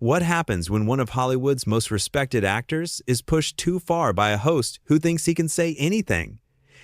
What happens when one of Hollywood's most respected actors is pushed too far by a host who thinks he can say anything?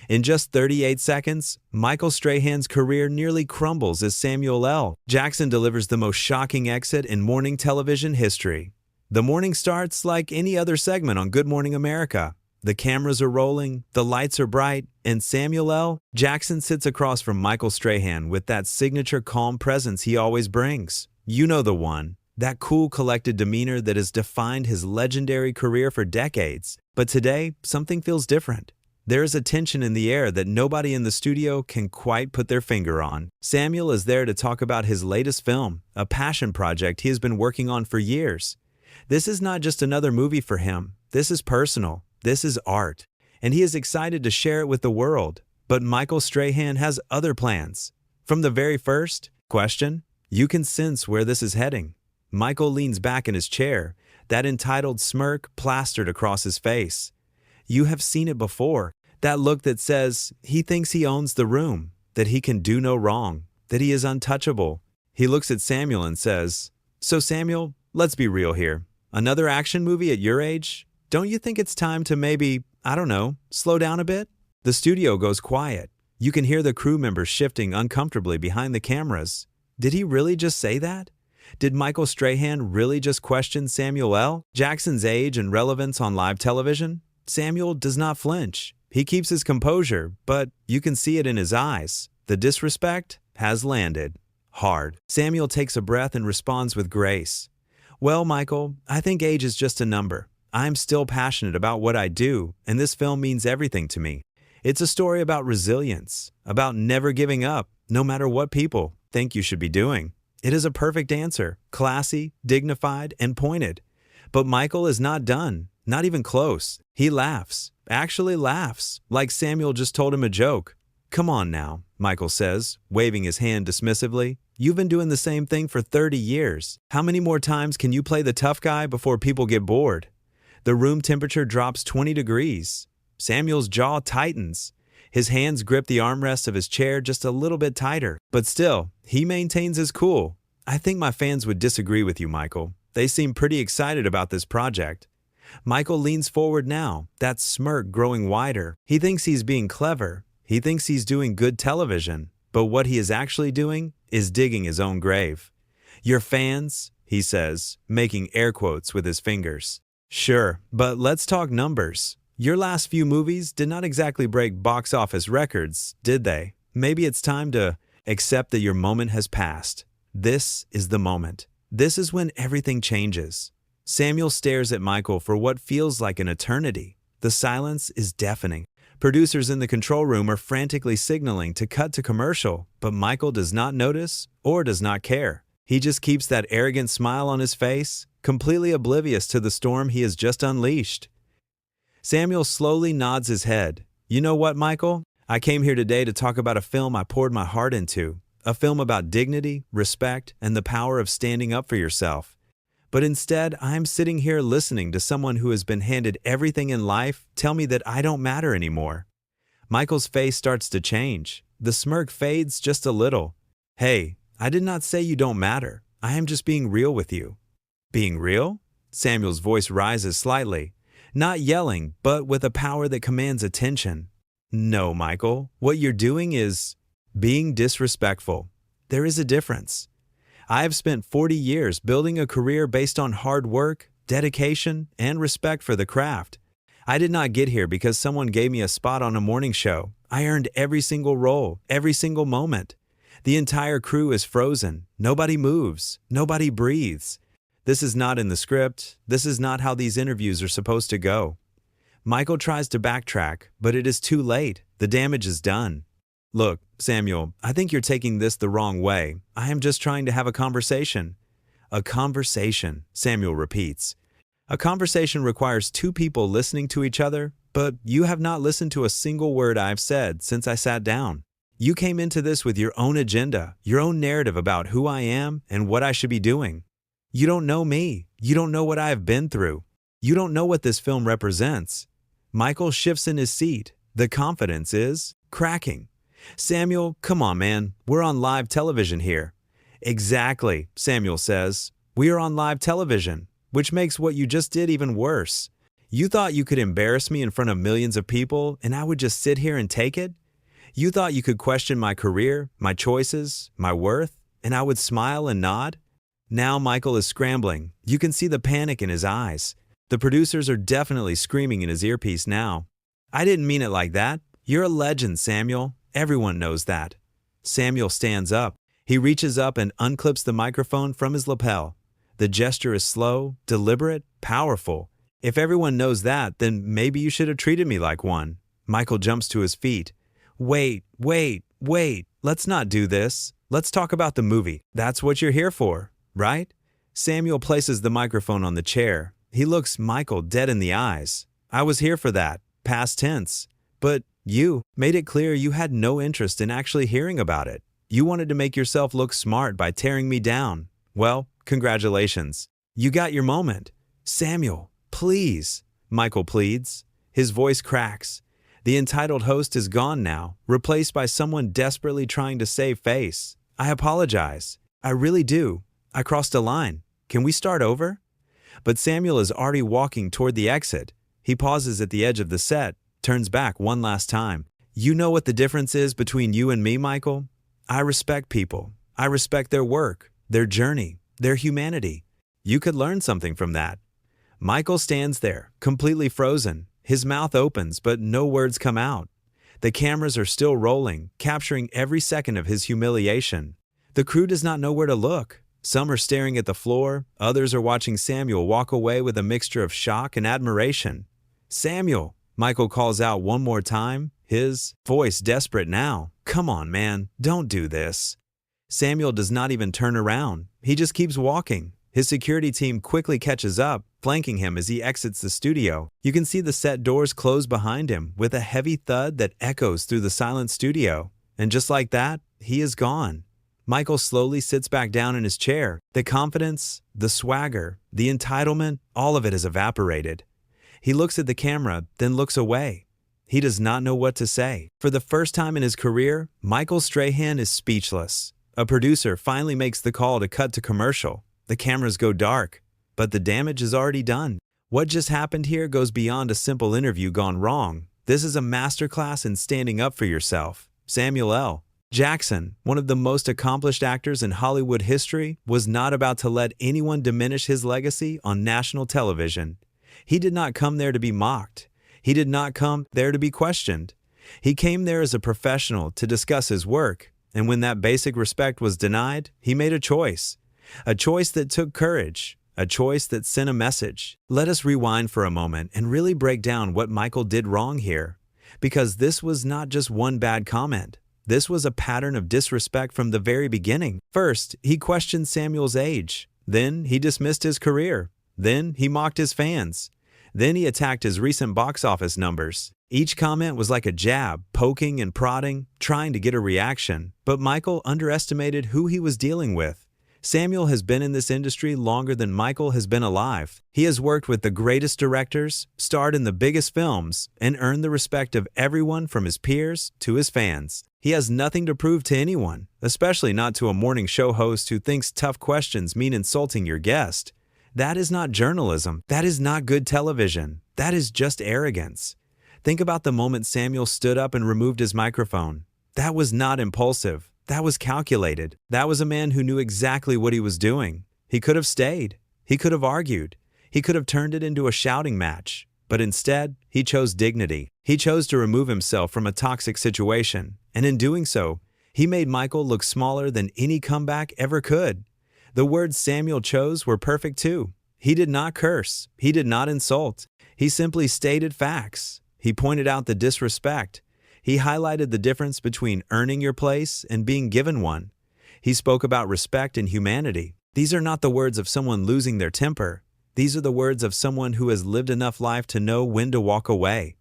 In just 38 seconds, Michael Strahan's career nearly crumbles as Samuel L. Jackson delivers the most shocking exit in morning television history. The morning starts like any other segment on Good Morning America. The cameras are rolling, the lights are bright, and Samuel L. Jackson sits across from Michael Strahan with that signature calm presence he always brings. You know the one. That cool, collected demeanor that has defined his legendary career for decades. But today, something feels different. There is a tension in the air that nobody in the studio can quite put their finger on. Samuel is there to talk about his latest film, a passion project he has been working on for years. This is not just another movie for him. This is personal. This is art. And he is excited to share it with the world. But Michael Strahan has other plans. From the very first question, you can sense where this is heading. Michael leans back in his chair, that entitled smirk plastered across his face. You have seen it before, that look that says he thinks he owns the room, that he can do no wrong, that he is untouchable. He looks at Samuel and says, "So Samuel, let's be real here. Another action movie at your age? Don't you think it's time to maybe, I don't know, slow down a bit?" The studio goes quiet. You can hear the crew members shifting uncomfortably behind the cameras. Did he really just say that? Did Michael Strahan really just question Samuel L. Jackson's age and relevance on live television? Samuel does not flinch. He keeps his composure, but you can see it in his eyes. The disrespect has landed. Hard. Samuel takes a breath and responds with grace. "Well, Michael, I think age is just a number. I'm still passionate about what I do, and this film means everything to me. It's a story about resilience, about never giving up, no matter what people think you should be doing." It is a perfect answer, classy, dignified, and pointed. But Michael is not done, not even close. He laughs, actually laughs, like Samuel just told him a joke. "Come on now," Michael says, waving his hand dismissively. "You've been doing the same thing for 30 years. How many more times can you play the tough guy before people get bored?" The room temperature drops 20 degrees. Samuel's jaw tightens. His hands grip the armrest of his chair just a little bit tighter, but still, he maintains his cool. "I think my fans would disagree with you, Michael. They seem pretty excited about this project." Michael leans forward now, that smirk growing wider. He thinks he's being clever. He thinks he's doing good television. But what he is actually doing is digging his own grave. "Your fans," he says, making air quotes with his fingers. "Sure, but let's talk numbers. Your last few movies did not exactly break box office records, did they? Maybe it's time to accept that your moment has passed. This is the moment. This is when everything changes." Samuel stares at Michael for what feels like an eternity. The silence is deafening. Producers in the control room are frantically signaling to cut to commercial, but Michael does not notice or does not care. He just keeps that arrogant smile on his face, completely oblivious to the storm he has just unleashed. Samuel slowly nods his head. "You know what, Michael? I came here today to talk about a film I poured my heart into. A film about dignity, respect, and the power of standing up for yourself. But instead, I'm sitting here listening to someone who has been handed everything in life tell me that I don't matter anymore." Michael's face starts to change. The smirk fades just a little. "Hey, I did not say you don't matter. I am just being real with you." "Being real?" Samuel's voice rises slightly. Not yelling, but with a power that commands attention. "No, Michael, what you're doing is being disrespectful. There is a difference. I have spent 40 years building a career based on hard work, dedication, and respect for the craft. I did not get here because someone gave me a spot on a morning show. I earned every single role, every single moment. The entire crew is frozen. Nobody moves. Nobody breathes. This is not in the script. This is not how these interviews are supposed to go." Michael tries to backtrack, but it is too late. The damage is done. "Look, Samuel, I think you're taking this the wrong way. I am just trying to have a conversation." "A conversation," Samuel repeats. "A conversation requires two people listening to each other, but you have not listened to a single word I've said since I sat down. You came into this with your own agenda, your own narrative about who I am and what I should be doing. You don't know me. You don't know what I have been through. You don't know what this film represents." Michael shifts in his seat. The confidence is cracking. "Samuel, come on, man. We're on live television here." "Exactly," Samuel says. We are on live television, which makes what you just did even worse. You thought you could embarrass me in front of millions of people and I would just sit here and take it? You thought you could question my career, my choices, my worth, and I would smile and nod? Now Michael is scrambling. You can see the panic in his eyes. The producers are definitely screaming in his earpiece now. I didn't mean it like that. You're a legend, Samuel. Everyone knows that. Samuel stands up. He reaches up and unclips the microphone from his lapel. The gesture is slow, deliberate, powerful. If everyone knows that, then maybe you should have treated me like one. Michael jumps to his feet. Wait. Let's not do this. Let's talk about the movie. That's what you're here for, right? Samuel places the microphone on the chair. He looks Michael dead in the eyes. I was here for that, past tense. But you made it clear you had no interest in actually hearing about it. You wanted to make yourself look smart by tearing me down. Well, congratulations. You got your moment. Samuel, please, Michael pleads. His voice cracks. The entitled host is gone now, replaced by someone desperately trying to save face. I apologize. I really do. I crossed a line. Can we start over? But Samuel is already walking toward the exit. He pauses at the edge of the set, turns back one last time. You know what the difference is between you and me, Michael? I respect people. I respect their work, their journey, their humanity. You could learn something from that. Michael stands there, completely frozen. His mouth opens, but no words come out. The cameras are still rolling, capturing every second of his humiliation. The crew does not know where to look. Some are staring at the floor, others are watching Samuel walk away with a mixture of shock and admiration. Samuel, Michael calls out one more time, his voice desperate now. Come on, man, don't do this. Samuel does not even turn around. He just keeps walking. His security team quickly catches up, flanking him as he exits the studio. You can see the set doors close behind him with a heavy thud that echoes through the silent studio. And just like that, he is gone. Michael slowly sits back down in his chair. The confidence, the swagger, the entitlement, all of it has evaporated. He looks at the camera, then looks away. He does not know what to say. For the first time in his career, Michael Strahan is speechless. A producer finally makes the call to cut to commercial. The cameras go dark, but the damage is already done. What just happened here goes beyond a simple interview gone wrong. This is a masterclass in standing up for yourself. Samuel L. Jackson, one of the most accomplished actors in Hollywood history, was not about to let anyone diminish his legacy on national television. He did not come there to be mocked. He did not come there to be questioned. He came there as a professional to discuss his work, and when that basic respect was denied, he made a choice. A choice that took courage, a choice that sent a message. Let us rewind for a moment and really break down what Michael did wrong here, because this was not just one bad comment. This was a pattern of disrespect from the very beginning. First, he questioned Samuel's age. Then, he dismissed his career. Then, he mocked his fans. Then, he attacked his recent box office numbers. Each comment was like a jab, poking and prodding, trying to get a reaction. But Michael underestimated who he was dealing with. Samuel has been in this industry longer than Michael has been alive. He has worked with the greatest directors, starred in the biggest films, and earned the respect of everyone from his peers to his fans. He has nothing to prove to anyone, especially not to a morning show host who thinks tough questions mean insulting your guest. That is not journalism. That is not good television. That is just arrogance. Think about the moment Samuel stood up and removed his microphone. That was not impulsive. That was calculated. That was a man who knew exactly what he was doing. He could have stayed. He could have argued. He could have turned it into a shouting match. But instead, he chose dignity. He chose to remove himself from a toxic situation. And in doing so, he made Michael look smaller than any comeback ever could. The words Samuel chose were perfect too. He did not curse. He did not insult. He simply stated facts. He pointed out the disrespect. He highlighted the difference between earning your place and being given one. He spoke about respect and humanity. These are not the words of someone losing their temper. These are the words of someone who has lived enough life to know when to walk away.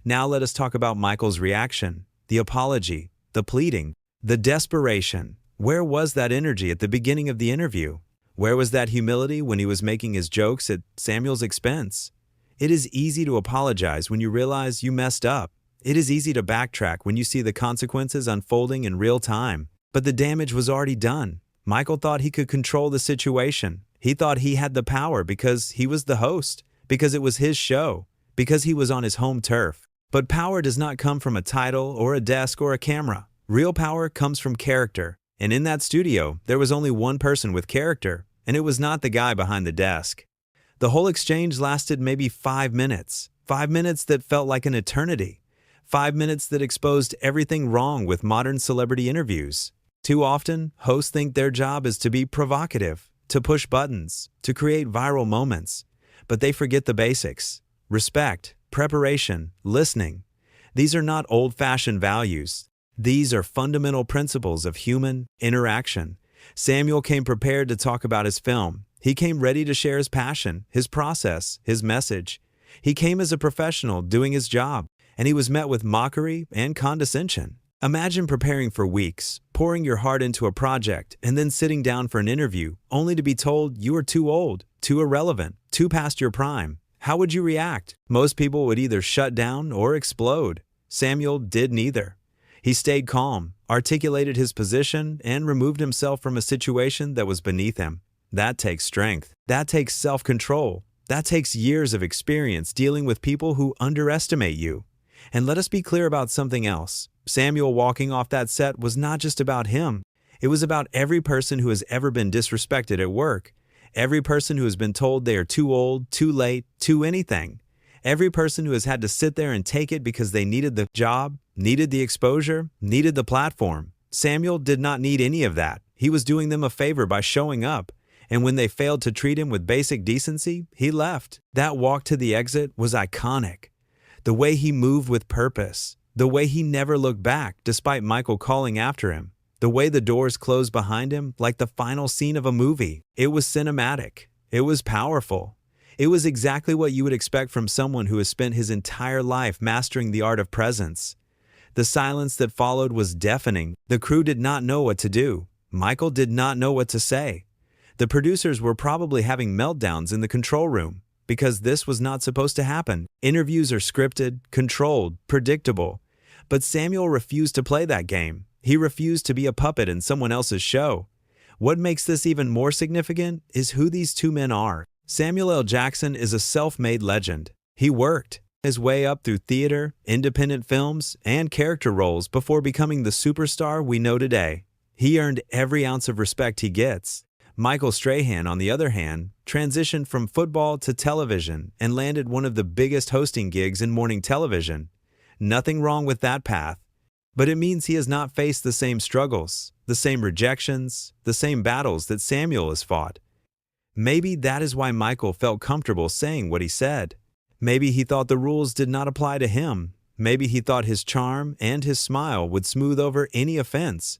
Now let us talk about Michael's reaction, the apology, the pleading, the desperation. Where was that energy at the beginning of the interview? Where was that humility when he was making his jokes at Samuel's expense? It is easy to apologize when you realize you messed up. It is easy to backtrack when you see the consequences unfolding in real time. But the damage was already done. Michael thought he could control the situation. He thought he had the power because he was the host, because it was his show, because he was on his home turf. But power does not come from a title or a desk or a camera. Real power comes from character. And in that studio, there was only one person with character, and it was not the guy behind the desk. The whole exchange lasted maybe 5 minutes. 5 minutes that felt like an eternity. 5 minutes that exposed everything wrong with modern celebrity interviews. Too often, hosts think their job is to be provocative, to push buttons, to create viral moments. But they forget the basics. Respect, preparation, listening. These are not old-fashioned values. These are fundamental principles of human interaction. Samuel came prepared to talk about his film. He came ready to share his passion, his process, his message. He came as a professional doing his job, and he was met with mockery and condescension. Imagine preparing for weeks, pouring your heart into a project, and then sitting down for an interview, only to be told you are too old, too irrelevant, too past your prime. How would you react? Most people would either shut down or explode. Samuel did neither. He stayed calm, articulated his position, and removed himself from a situation that was beneath him. That takes strength. That takes self-control. That takes years of experience dealing with people who underestimate you. And let us be clear about something else. Samuel walking off that set was not just about him. It was about every person who has ever been disrespected at work. Every person who has been told they are too old, too late, too anything. Every person who has had to sit there and take it because they needed the job, needed the exposure, needed the platform. Samuel did not need any of that. He was doing them a favor by showing up. And when they failed to treat him with basic decency, he left. That walk to the exit was iconic. The way he moved with purpose. The way he never looked back despite Michael calling after him. The way the doors closed behind him like the final scene of a movie. It was cinematic. It was powerful. It was exactly what you would expect from someone who has spent his entire life mastering the art of presence. The silence that followed was deafening. The crew did not know what to do. Michael did not know what to say. The producers were probably having meltdowns in the control room because this was not supposed to happen. Interviews are scripted, controlled, predictable. But Samuel refused to play that game. He refused to be a puppet in someone else's show. What makes this even more significant is who these two men are. Samuel L. Jackson is a self-made legend. He worked his way up through theater, independent films, and character roles before becoming the superstar we know today. He earned every ounce of respect he gets. Michael Strahan, on the other hand, transitioned from football to television and landed one of the biggest hosting gigs in morning television. Nothing wrong with that path, but it means he has not faced the same struggles, the same rejections, the same battles that Samuel has fought. Maybe that is why Michael felt comfortable saying what he said. Maybe he thought the rules did not apply to him. Maybe he thought his charm and his smile would smooth over any offense.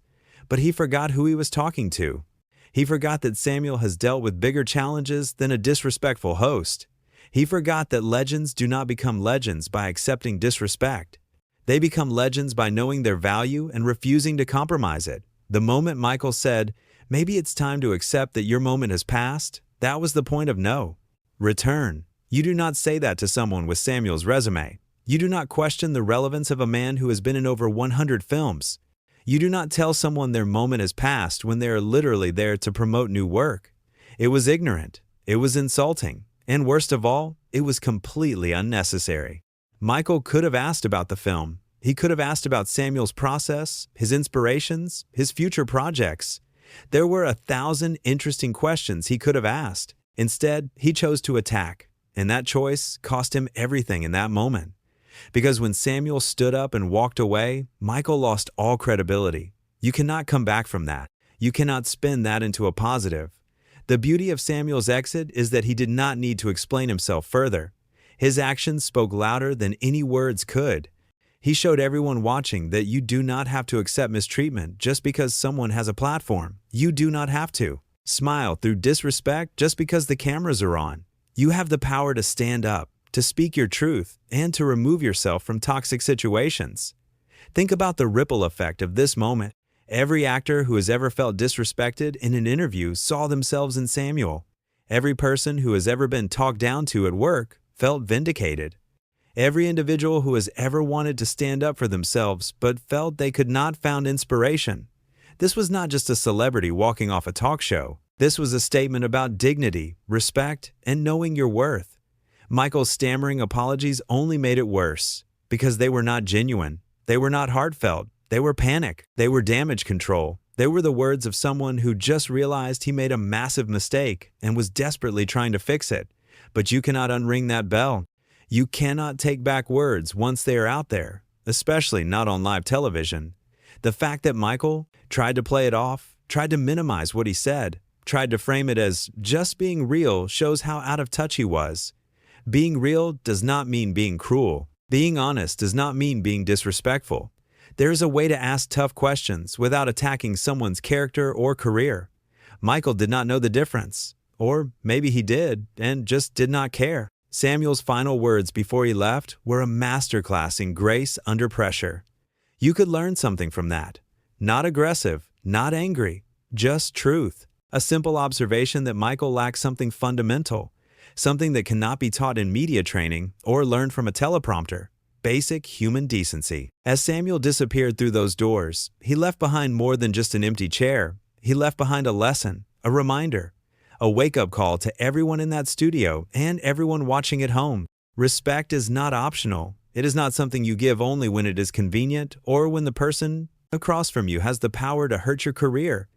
But he forgot who he was talking to. He forgot that Samuel has dealt with bigger challenges than a disrespectful host. He forgot that legends do not become legends by accepting disrespect. They become legends by knowing their value and refusing to compromise it. The moment Michael said, "Maybe it's time to accept that your moment has passed," that was the point of no return. You do not say that to someone with Samuel's resume. You do not question the relevance of a man who has been in over 100 films. You do not tell someone their moment has passed when they are literally there to promote new work. It was ignorant. It was insulting. And worst of all, it was completely unnecessary. Michael could have asked about the film. He could have asked about Samuel's process, his inspirations, his future projects. There were 1,000 interesting questions he could have asked. Instead, he chose to attack. And that choice cost him everything in that moment. Because when Samuel stood up and walked away, Michael lost all credibility. You cannot come back from that. You cannot spin that into a positive. The beauty of Samuel's exit is that he did not need to explain himself further. His actions spoke louder than any words could. He showed everyone watching that you do not have to accept mistreatment just because someone has a platform. You do not have to smile through disrespect just because the cameras are on. You have the power to stand up, to speak your truth, and to remove yourself from toxic situations. Think about the ripple effect of this moment. Every actor who has ever felt disrespected in an interview saw themselves in Samuel. Every person who has ever been talked down to at work felt vindicated. Every individual who has ever wanted to stand up for themselves but felt they could not found inspiration. This was not just a celebrity walking off a talk show. This was a statement about dignity, respect, and knowing your worth. Michael's stammering apologies only made it worse, because they were not genuine. They were not heartfelt. They were panic. They were damage control. They were the words of someone who just realized he made a massive mistake and was desperately trying to fix it. But you cannot unring that bell. You cannot take back words once they are out there, especially not on live television. The fact that Michael tried to play it off, tried to minimize what he said, tried to frame it as just being real shows how out of touch he was. Being real does not mean being cruel. Being honest does not mean being disrespectful. There is a way to ask tough questions without attacking someone's character or career. Michael did not know the difference. Or maybe he did and just did not care. Samuel's final words before he left were a masterclass in grace under pressure. You could learn something from that. Not aggressive, not angry, just truth. A simple observation that Michael lacked something fundamental, something that cannot be taught in media training or learned from a teleprompter: basic human decency. As Samuel disappeared through those doors, he left behind more than just an empty chair. He left behind a lesson, a reminder, a wake-up call to everyone in that studio and everyone watching at home. Respect is not optional. It is not something you give only when it is convenient or when the person across from you has the power to hurt your career.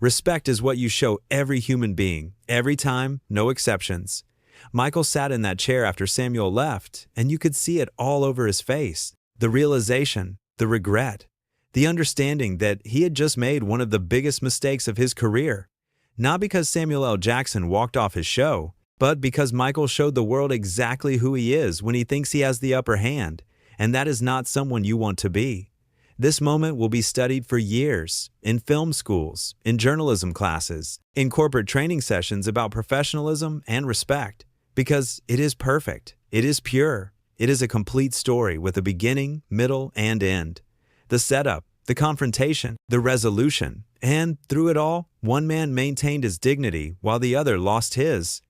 Respect is what you show every human being, every time, no exceptions. Michael sat in that chair after Samuel left, and you could see it all over his face. The realization, the regret, the understanding that he had just made one of the biggest mistakes of his career. Not because Samuel L. Jackson walked off his show, but because Michael showed the world exactly who he is when he thinks he has the upper hand, and that is not someone you want to be. This moment will be studied for years, in film schools, in journalism classes, in corporate training sessions about professionalism and respect, because it is perfect, it is pure, it is a complete story with a beginning, middle, and end. The setup, the confrontation, the resolution, and through it all, one man maintained his dignity while the other lost his.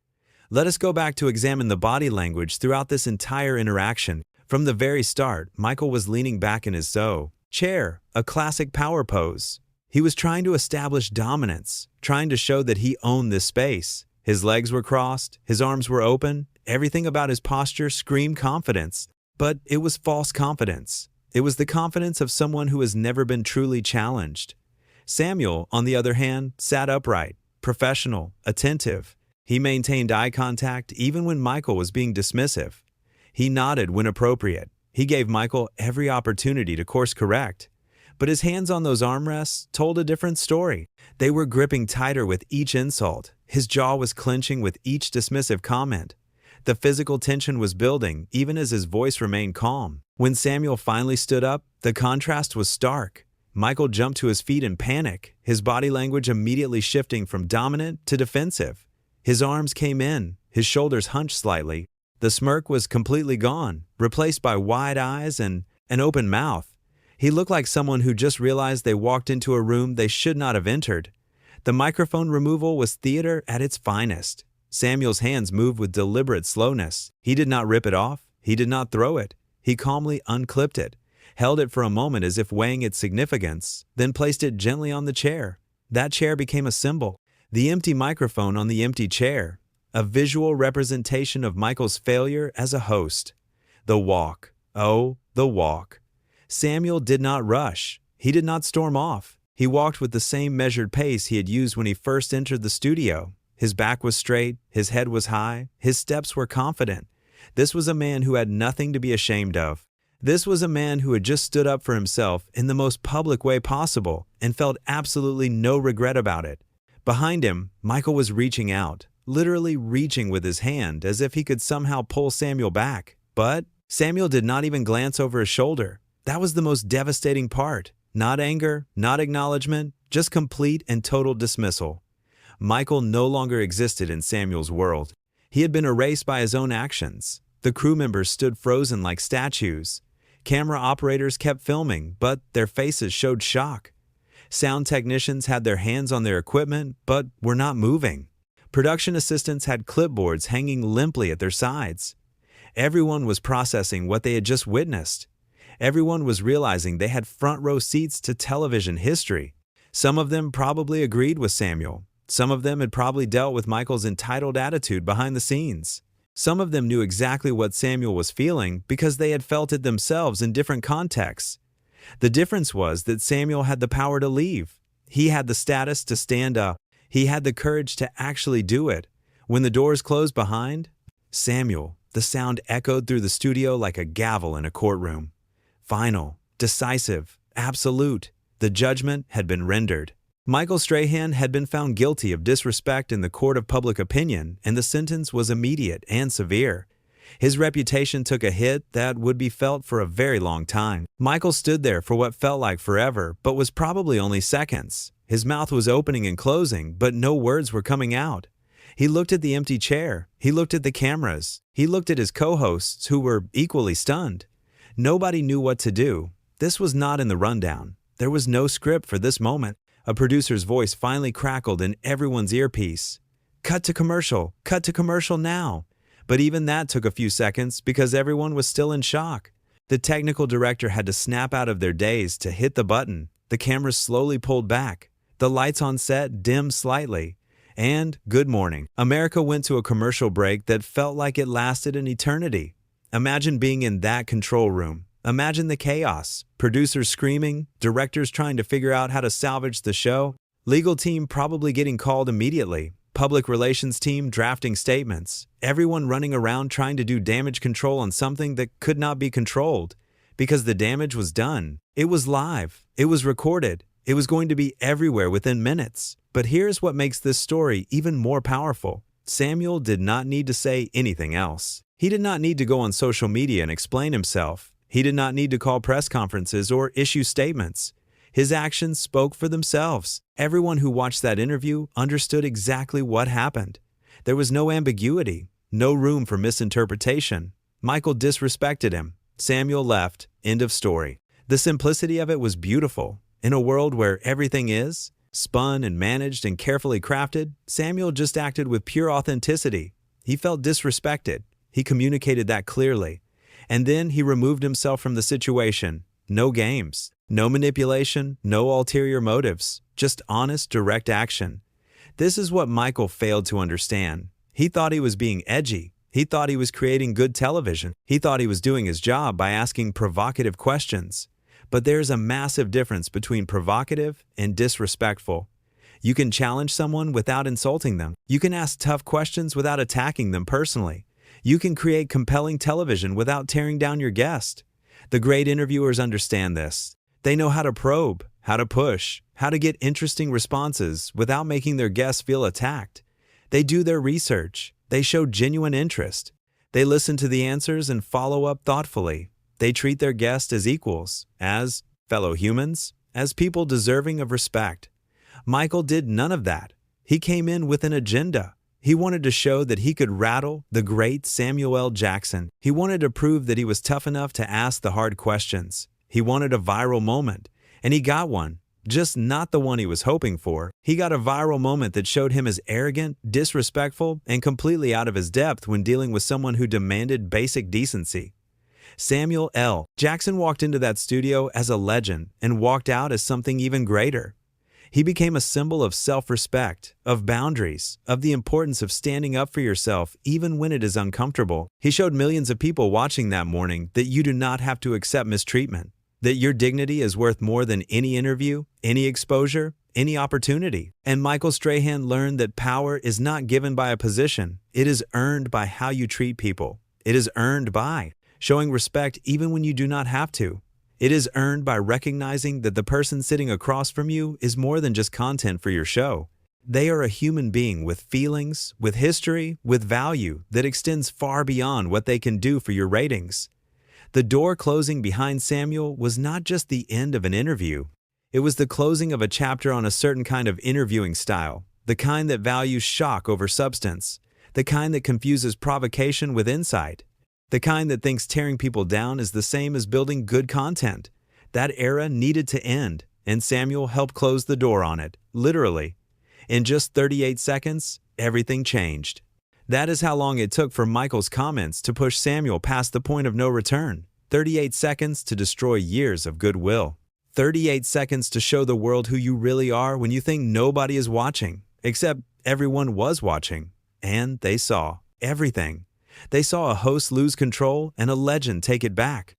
Let us go back to examine the body language throughout this entire interaction. From the very start, Michael was leaning back in his chair, a classic power pose. He was trying to establish dominance, trying to show that he owned this space. His legs were crossed, his arms were open, everything about his posture screamed confidence. But it was false confidence. It was the confidence of someone who has never been truly challenged. Samuel, on the other hand, sat upright, professional, attentive. He maintained eye contact even when Michael was being dismissive. He nodded when appropriate. He gave Michael every opportunity to course correct. But his hands on those armrests told a different story. They were gripping tighter with each insult. His jaw was clenching with each dismissive comment. The physical tension was building, even as his voice remained calm. When Samuel finally stood up, the contrast was stark. Michael jumped to his feet in panic, his body language immediately shifting from dominant to defensive. His arms came in, his shoulders hunched slightly. The smirk was completely gone, replaced by wide eyes and an open mouth. He looked like someone who just realized they walked into a room they should not have entered. The microphone removal was theater at its finest. Samuel's hands moved with deliberate slowness. He did not rip it off. He did not throw it. He calmly unclipped it, held it for a moment as if weighing its significance, then placed it gently on the chair. That chair became a symbol. The empty microphone on the empty chair, a visual representation of Michael's failure as a host. The walk. Oh, the walk. Samuel did not rush. He did not storm off. He walked with the same measured pace he had used when he first entered the studio. His back was straight, his head was high, his steps were confident. This was a man who had nothing to be ashamed of. This was a man who had just stood up for himself in the most public way possible and felt absolutely no regret about it. Behind him, Michael was reaching out, literally reaching with his hand as if he could somehow pull Samuel back. But Samuel did not even glance over his shoulder. That was the most devastating part. Not anger, not acknowledgement, just complete and total dismissal. Michael no longer existed in Samuel's world. He had been erased by his own actions. The crew members stood frozen like statues. Camera operators kept filming, but their faces showed shock. Sound technicians had their hands on their equipment, but were not moving. Production assistants had clipboards hanging limply at their sides. Everyone was processing what they had just witnessed. Everyone was realizing they had front row seats to television history. Some of them probably agreed with Samuel. Some of them had probably dealt with Michael's entitled attitude behind the scenes. Some of them knew exactly what Samuel was feeling because they had felt it themselves in different contexts. The difference was that Samuel had the power to leave. He had the status to stand up. He had the courage to actually do it. When the doors closed behind Samuel, the sound echoed through the studio like a gavel in a courtroom. Final, decisive, absolute. The judgment had been rendered. Michael Strahan had been found guilty of disrespect in the court of public opinion, and the sentence was immediate and severe. His reputation took a hit that would be felt for a very long time. Michael stood there for what felt like forever, but was probably only seconds. His mouth was opening and closing, but no words were coming out. He looked at the empty chair. He looked at the cameras. He looked at his co-hosts, who were equally stunned. Nobody knew what to do. This was not in the rundown. There was no script for this moment. A producer's voice finally crackled in everyone's earpiece. Cut to commercial now. But even that took a few seconds because everyone was still in shock. The technical director had to snap out of their daze to hit the button. The cameras slowly pulled back. The lights on set dimmed slightly. And, good morning, America went to a commercial break that felt like it lasted an eternity. Imagine being in that control room. Imagine the chaos. Producers screaming, directors trying to figure out how to salvage the show, legal team probably getting called immediately, public relations team drafting statements, everyone running around trying to do damage control on something that could not be controlled. Because the damage was done. It was live. It was recorded. It was going to be everywhere within minutes. But here's what makes this story even more powerful. Samuel did not need to say anything else. He did not need to go on social media and explain himself. He did not need to call press conferences or issue statements. His actions spoke for themselves. Everyone who watched that interview understood exactly what happened. There was no ambiguity, no room for misinterpretation. Michael disrespected him. Samuel left. End of story. The simplicity of it was beautiful. In a world where everything is spun and managed and carefully crafted, Samuel just acted with pure authenticity. He felt disrespected. He communicated that clearly. And then he removed himself from the situation. No games, no manipulation, no ulterior motives, just honest, direct action. This is what Michael failed to understand. He thought he was being edgy. He thought he was creating good television. He thought he was doing his job by asking provocative questions. But there's a massive difference between provocative and disrespectful. You can challenge someone without insulting them. You can ask tough questions without attacking them personally. You can create compelling television without tearing down your guest. The great interviewers understand this. They know how to probe, how to push, how to get interesting responses without making their guests feel attacked. They do their research. They show genuine interest. They listen to the answers and follow up thoughtfully. They treat their guests as equals, as fellow humans, as people deserving of respect. Michael did none of that. He came in with an agenda. He wanted to show that he could rattle the great Samuel L. Jackson. He wanted to prove that he was tough enough to ask the hard questions. He wanted a viral moment, and he got one. Just not the one he was hoping for. He got a viral moment that showed him as arrogant, disrespectful, and completely out of his depth when dealing with someone who demanded basic decency. Samuel L. Jackson walked into that studio as a legend and walked out as something even greater. He became a symbol of self-respect, of boundaries, of the importance of standing up for yourself even when it is uncomfortable. He showed millions of people watching that morning that you do not have to accept mistreatment, that your dignity is worth more than any interview, any exposure, any opportunity. And Michael Strahan learned that power is not given by a position. It is earned by how you treat people. It is earned by showing respect even when you do not have to. It is earned by recognizing that the person sitting across from you is more than just content for your show. They are a human being with feelings, with history, with value that extends far beyond what they can do for your ratings. The door closing behind Samuel was not just the end of an interview. It was the closing of a chapter on a certain kind of interviewing style, the kind that values shock over substance, the kind that confuses provocation with insight, the kind that thinks tearing people down is the same as building good content. That era needed to end, and Samuel helped close the door on it, literally. In just 38 seconds, everything changed. That is how long it took for Michael's comments to push Samuel past the point of no return. 38 seconds to destroy years of goodwill. 38 seconds to show the world who you really are when you think nobody is watching. Except everyone was watching, and they saw everything. They saw a host lose control and a legend take it back.